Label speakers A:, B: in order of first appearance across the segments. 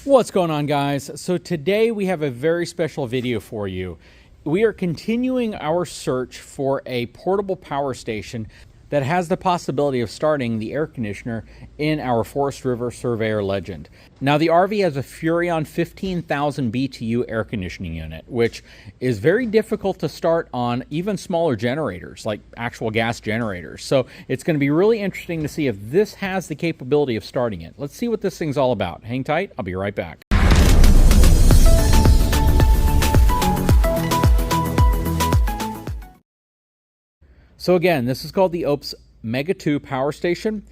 A: What's going on, guys? So today we have a very special video for you. We are continuing our search for a portable power station that has the possibility of starting the air conditioner in our Forest River Surveyor Legend. Now, the RV has a Furrion 15,000 BTU air conditioning unit, which is very difficult to start on even smaller generators, like actual gas generators. So it's going to be really interesting to see if this has the capability of starting it. Let's see what this thing's all about. Hang tight, I'll be right back. So again, this is called the Oupes Mega 2 power station,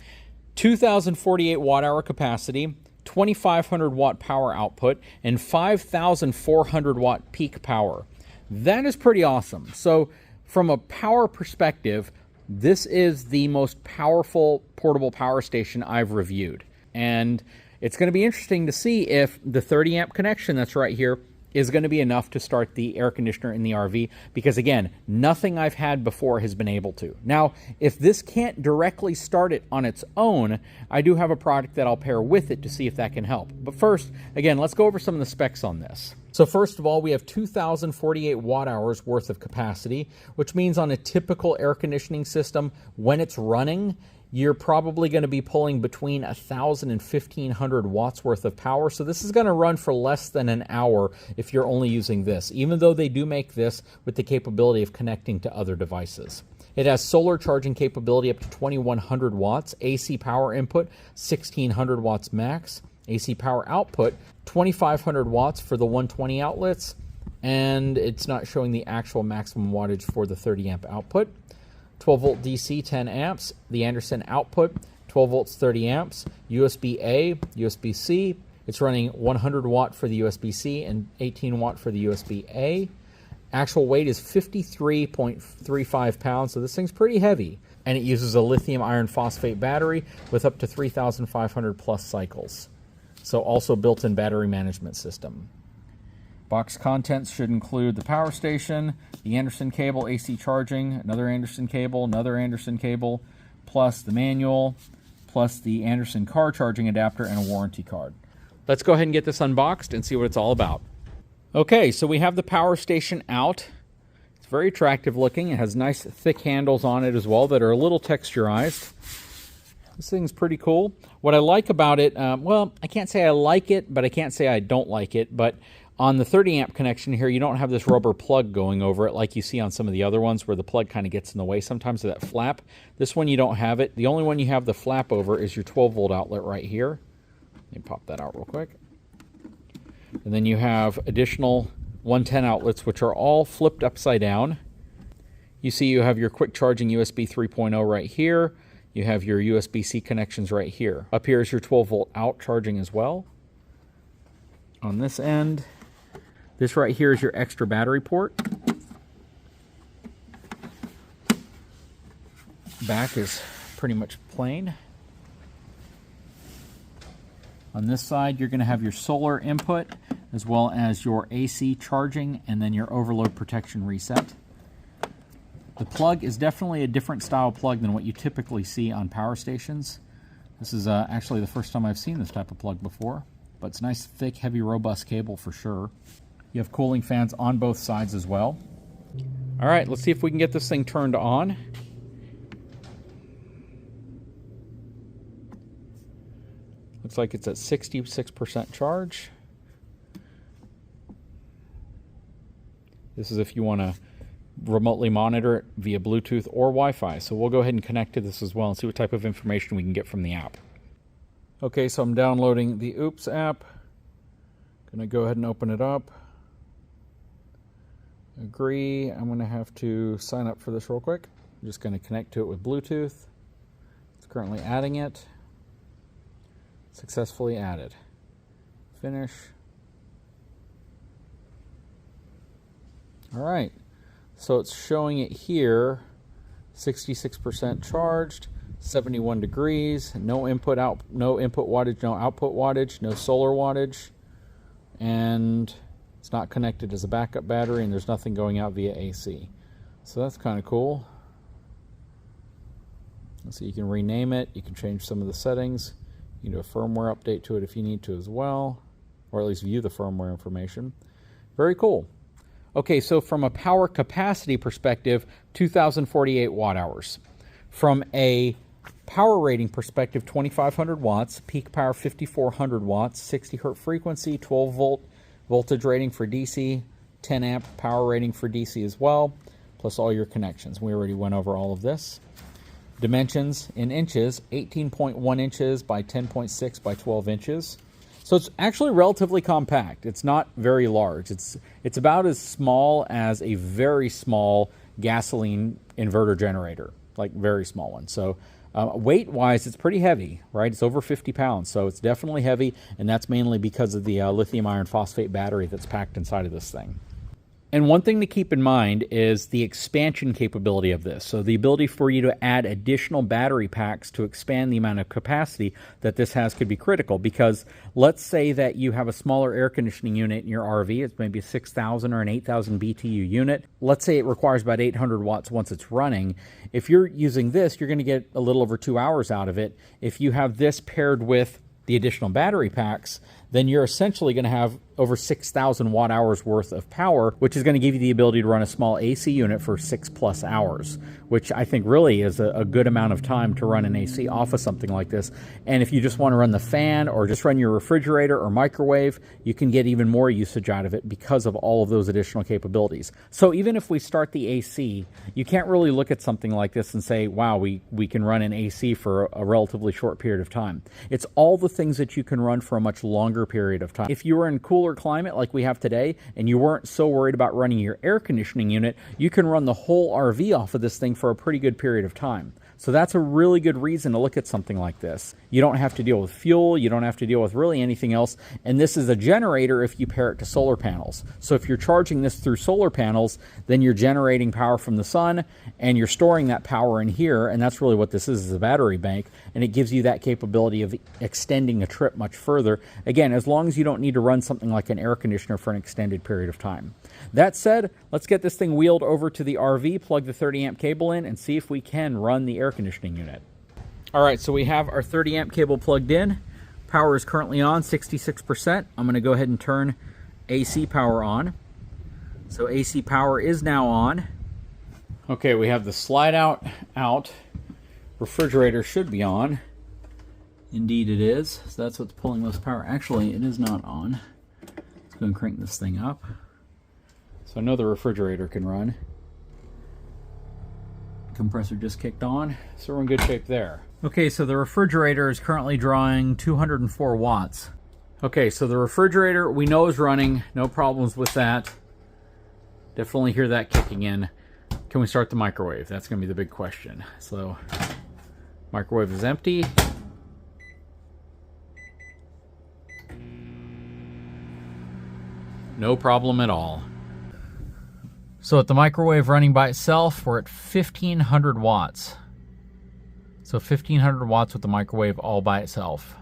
A: 2,048 watt-hour capacity, 2,500 watt power output, and 5,400 watt peak power. That is pretty awesome. So from a power perspective, this is the most powerful portable power station I've reviewed. And it's going to be interesting to see if the 30 amp connection that's right here is going to be enough to start the air conditioner in the RV, because again, nothing I've had before has been able to. Now, if this can't directly start it on its own, I do have a product that I'll pair with it to see if that can help. But first, again, let's go over some of the specs on this. So first of all, we have 2,048 watt hours worth of capacity, which means on a typical air conditioning system, when it's running, you're probably going to be pulling between 1,000 and 1,500 watts worth of power. So this is going to run for less than an hour if you're only using this, even though they do make this with the capability of connecting to other devices. It has solar charging capability up to 2,100 watts, AC power input 1,600 watts max, AC power output 2,500 watts for the 120 outlets, and it's not showing the actual maximum wattage for the 30 amp output. 12 volt DC 10 amps, the Anderson output 12 volts 30 amps, USB-A, USB-C. It's running 100 watt for the USB-C and 18 watt for the USB-A. Actual weight is 53.35 pounds, so this thing's pretty heavy. And it uses a lithium iron phosphate battery with up to 3,500 plus cycles. So also built-in battery management system. Box contents should include the power station, the Anderson cable, AC charging, another Anderson cable, plus the manual, plus the Anderson car charging adapter and a warranty card. Let's go ahead and get this unboxed and see what it's all about. Okay, so we have the power station out. It's very attractive looking. It has nice thick handles on it as well that are a little texturized. This thing's pretty cool. What I like about it, well, I can't say I like it, but I can't say I don't like it, but on the 30 amp connection here, you don't have this rubber plug going over it like you see on some of the other ones where the plug kind of gets in the way sometimes of that flap. This one you don't have it. The only one you have the flap over is your 12 volt outlet right here. Let me pop that out real quick. And then you have additional 110 outlets, which are all flipped upside down. You see you have your quick charging USB 3.0 right here. You have your USB-C connections right here. Up here is your 12 volt out charging as well. On this end, this right here is your extra battery port. Back is pretty much plain. On this side, you're going to have your solar input as well as your AC charging and then your overload protection reset. The plug is definitely a different style plug than what you typically see on power stations. This is actually the first time I've seen this type of plug before, but it's nice, thick, heavy, robust cable for sure. You have cooling fans on both sides as well. All right, let's see if we can get this thing turned on. Looks like it's at 66% charge. This is if you want to remotely monitor it via Bluetooth or Wi-Fi. So we'll go ahead and connect to this as well and see what type of information we can get from the app. Okay, so I'm downloading the Oupes app. Gonna go ahead and open it up. Agree. I'm gonna have to sign up for this real quick. I'm just gonna connect to it with Bluetooth. It's currently adding it. Successfully added. Finish. All right. So it's showing it here, 66% charged, 71 degrees, no input wattage, no output wattage, no solar wattage, and it's not connected as a backup battery, and there's nothing going out via AC. So that's kind of cool. So you can rename it, you can change some of the settings, you can do a firmware update to it if you need to as well, or at least view the firmware information. Very cool. Okay, so from a power capacity perspective, 2,048 watt hours. From a power rating perspective, 2,500 watts, peak power 5,400 watts, 60 hertz frequency, 12 volt voltage rating for DC, 10 amp power rating for DC as well, plus all your connections. We already went over all of this. Dimensions in inches, 18.1 inches by 10.6 by 12 inches. So it's actually relatively compact. It's not very large. It's about as small as a very small gasoline inverter generator, like very small one. So weight-wise, it's pretty heavy, right? It's over 50 pounds, so it's definitely heavy, and that's mainly because of the lithium iron phosphate battery that's packed inside of this thing. And one thing to keep in mind is the expansion capability of this. So the ability for you to add additional battery packs to expand the amount of capacity that this has could be critical, because let's say that you have a smaller air conditioning unit in your RV. It's maybe a 6,000 or an 8,000 BTU unit. Let's say it requires about 800 watts once it's running. If you're using this, you're going to get a little over 2 hours out of it. If you have this paired with the additional battery packs, then you're essentially going to have over 6,000 watt hours worth of power, which is going to give you the ability to run a small AC unit for 6+ hours, which I think really is a good amount of time to run an AC off of something like this. And if you just want to run the fan or just run your refrigerator or microwave, you can get even more usage out of it because of all of those additional capabilities. So even if we start the AC, you can't really look at something like this and say, wow, we can run an AC for a relatively short period of time. It's all the things that you can run for a much longer period of time. If you were in cooler climate like we have today, and you weren't so worried about running your air conditioning unit, you can run the whole RV off of this thing for a pretty good period of time. So that's a really good reason to look at something like this. You don't have to deal with fuel, you don't have to deal with really anything else, and this is a generator if you pair it to solar panels. So if you're charging this through solar panels, then you're generating power from the sun, and you're storing that power in here, and that's really what this is a battery bank, and it gives you that capability of extending a trip much further. Again, as long as you don't need to run something like an air conditioner for an extended period of time. That said, let's get this thing wheeled over to the RV, plug the 30 amp cable in, and see if we can run the air conditioning unit. All right, so we have our 30 amp cable plugged in. Power is currently on 66%. I'm going to go ahead and turn AC power on. So AC power is now on. Okay, we have the slide out. Refrigerator should be on. Indeed it is. So that's what's pulling most power. Actually, it is not on. Let's go and crank this thing up. So I know the refrigerator can run. Compressor just kicked on, so we're in good shape there. Okay, so the refrigerator is currently drawing 204 watts. Okay, so the refrigerator we know is running, no problems with that. Definitely hear that kicking in. Can we start the microwave? That's going to be the big question. So, microwave is empty. No problem at all. So at the microwave running by itself, we're at 1,500 watts. So 1,500 watts with the microwave all by itself.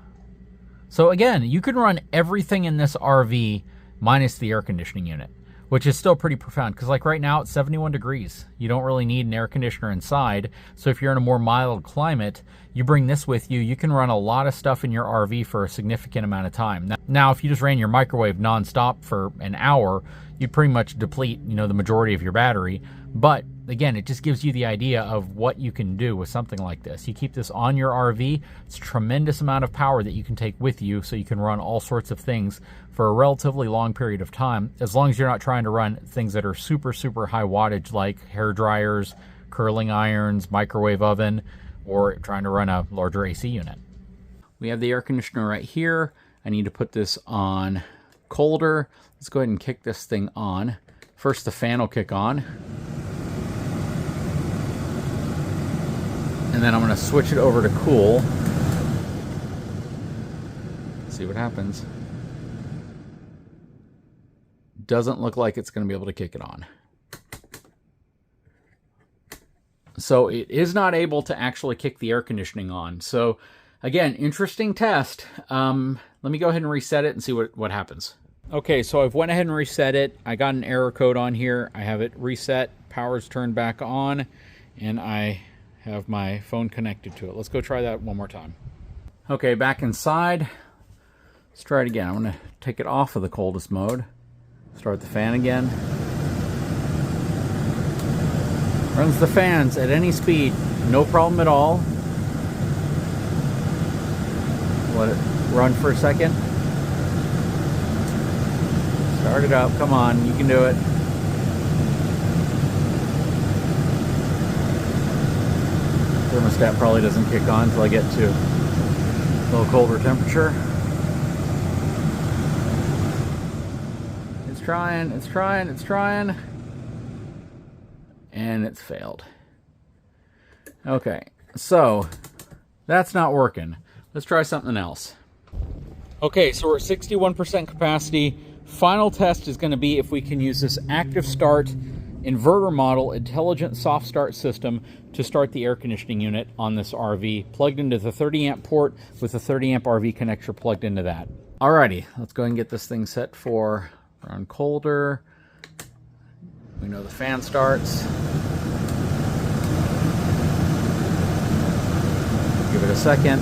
A: So again, you can run everything in this RV minus the air conditioning unit, which is still pretty profound, because like right now it's 71 degrees. You don't really need an air conditioner inside. So if you're in a more mild climate, you bring this with you, you can run a lot of stuff in your RV for a significant amount of time. Now, if you just ran your microwave nonstop for an hour, you'd pretty much deplete, the majority of your battery. But again, it just gives you the idea of what you can do with something like this. You keep this on your RV, it's a tremendous amount of power that you can take with you, so you can run all sorts of things for a relatively long period of time, as long as you're not trying to run things that are super, super high wattage, like hair dryers, curling irons, microwave oven, or trying to run a larger AC unit. We have the air conditioner right here. I need to put this on colder. Let's go ahead and kick this thing on. First, the fan will kick on. And then I'm going to switch it over to cool. See what happens. Doesn't look like it's going to be able to kick it on. So it is not able to actually kick the air conditioning on. So again, interesting test. Let me go ahead and reset it and see what happens. Okay, so I've went ahead and reset it. I got an error code on here. I have it reset, power's turned back on, and I have my phone connected to it. Let's go try that one more time. Okay, back inside. Let's try it again. I'm going to take it off of the coldest mode. Start the fan again. Runs the fans at any speed, no problem at all. Let it run for a second. Start it up, come on, you can do it. Thermostat probably doesn't kick on until I get to a little colder temperature. It's trying, it's trying, it's trying. And it's failed. Okay, so that's not working. Let's try something else. Okay, so we're at 61% capacity. Final test is going to be if we can use this active start inverter model intelligent soft start system to start the air conditioning unit on this RV, plugged into the 30 amp port with a 30 amp RV connector plugged into that. Alrighty, let's go ahead and get this thing set for around colder. We know the fan starts. Give it a second.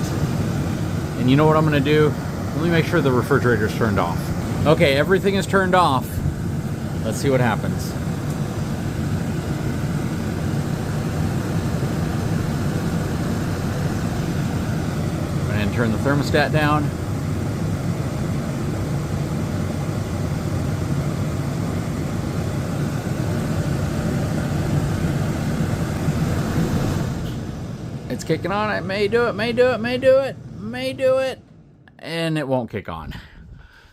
A: And you know what I'm going to do? Let me make sure the refrigerator's turned off. Okay, everything is turned off. Let's see what happens. I'm going to turn the thermostat down. It's kicking on. It may do it, may do it, may do it, may do it. And it won't kick on.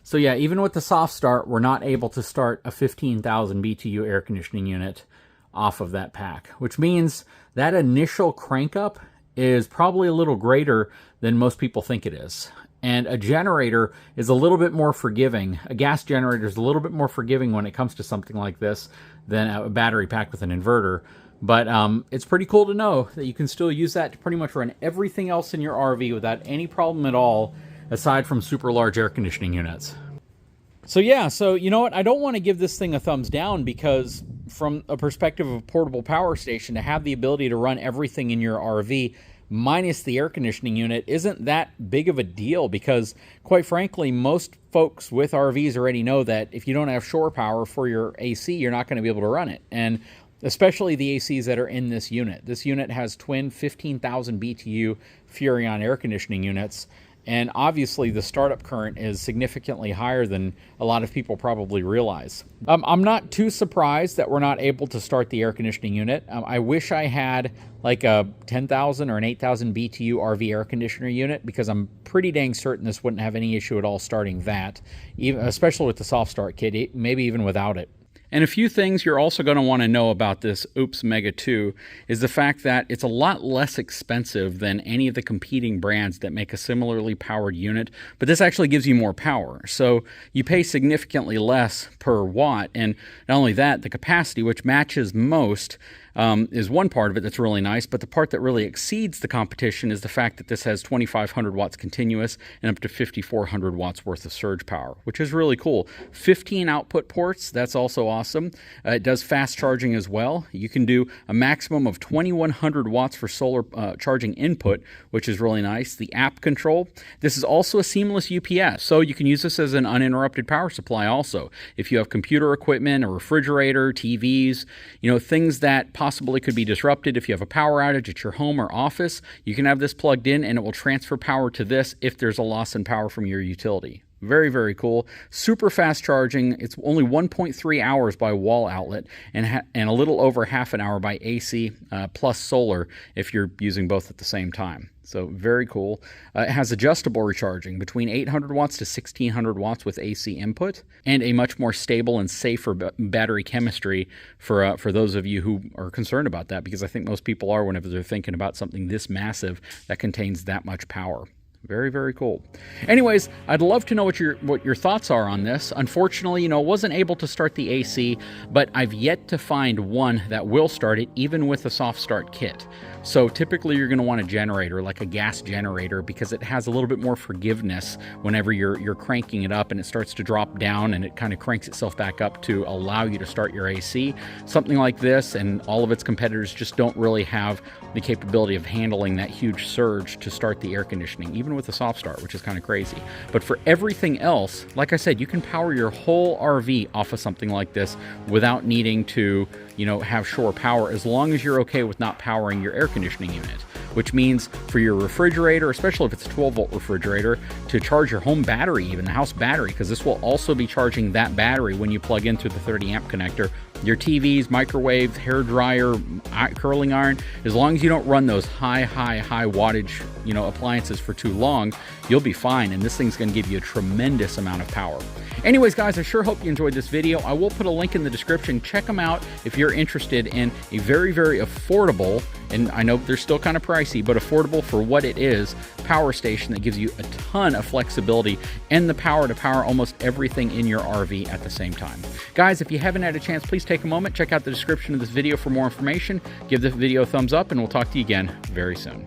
A: So yeah, even with the soft start, we're not able to start a 15,000 BTU air conditioning unit off of that pack, which means that initial crank up is probably a little greater than most people think it is. And a generator is a little bit more forgiving. A gas generator is a little bit more forgiving when it comes to something like this than a battery pack with an inverter. But it's pretty cool to know that you can still use that to pretty much run everything else in your RV without any problem at all, aside from super large air conditioning units. So yeah, so you know what? I don't want to give this thing a thumbs down because from a perspective of a portable power station, to have the ability to run everything in your RV minus the air conditioning unit isn't that big of a deal, because quite frankly, most folks with RVs already know that if you don't have shore power for your AC, you're not going to be able to run it. And especially the ACs that are in this unit. This unit has twin 15,000 BTU Furrion air conditioning units, and obviously the startup current is significantly higher than a lot of people probably realize. I'm not too surprised that we're not able to start the air conditioning unit. I wish I had like a 10,000 or an 8,000 BTU RV air conditioner unit, because I'm pretty dang certain this wouldn't have any issue at all starting that, even, especially with the soft start kit, maybe even without it. And a few things you're also going to want to know about this Oupes Mega 2 is the fact that it's a lot less expensive than any of the competing brands that make a similarly powered unit, but this actually gives you more power. So you pay significantly less per watt, and not only that, the capacity, which matches most, is one part of it that's really nice, but the part that really exceeds the competition is the fact that this has 2,500 watts continuous and up to 5,400 watts worth of surge power, which is really cool. 15 output ports, that's also awesome. It does fast charging as well. You can do a maximum of 2,100 watts for solar charging input, which is really nice. The app control. This is also a seamless UPS, so you can use this as an uninterrupted power supply also. If you have computer equipment, a refrigerator, TVs, you know, things that possibly could be disrupted. If you have a power outage at your home or office, you can have this plugged in and it will transfer power to this if there's a loss in power from your utility. Very, very cool. Super fast charging. It's only 1.3 hours by wall outlet and a little over half an hour by AC plus solar if you're using both at the same time. So very cool. It has adjustable recharging between 800 watts to 1600 watts with AC input, and a much more stable and safer battery chemistry for those of you who are concerned about that, because I think most people are whenever they're thinking about something this massive that contains that much power. Very, very cool. Anyways, I'd love to know what your thoughts are on this. Unfortunately, you know, wasn't able to start the AC, but I've yet to find one that will start it, even with a soft start kit. So typically you're going to want a generator, like a gas generator, because it has a little bit more forgiveness whenever you're cranking it up and it starts to drop down and it kind of cranks itself back up to allow you to start your AC. Something like this and all of its competitors just don't really have the capability of handling that huge surge to start the air conditioning, even with a soft start, which is kind of crazy. But for everything else, like I said, you can power your whole RV off of something like this without needing to, have shore power, as long as you're okay with not powering your air conditioning unit. Which means for your refrigerator, especially if it's a 12-volt refrigerator, to charge your home battery, even the house battery, because this will also be charging that battery when you plug in through the 30-amp connector. Your TVs, microwave, hair dryer, curling iron, as long as you don't run those high wattage, appliances for too long, you'll be fine, and this thing's going to give you a tremendous amount of power. Anyways, guys, I sure hope you enjoyed this video. I will put a link in the description. Check them out if you're interested in a very, very affordable, and I know they're still kind of pricey, but affordable for what it is, power station that gives you a ton of flexibility and the power to power almost everything in your RV at the same time. Guys, if you haven't had a chance, please take a moment, check out the description of this video for more information, give the video a thumbs up, and we'll talk to you again very soon.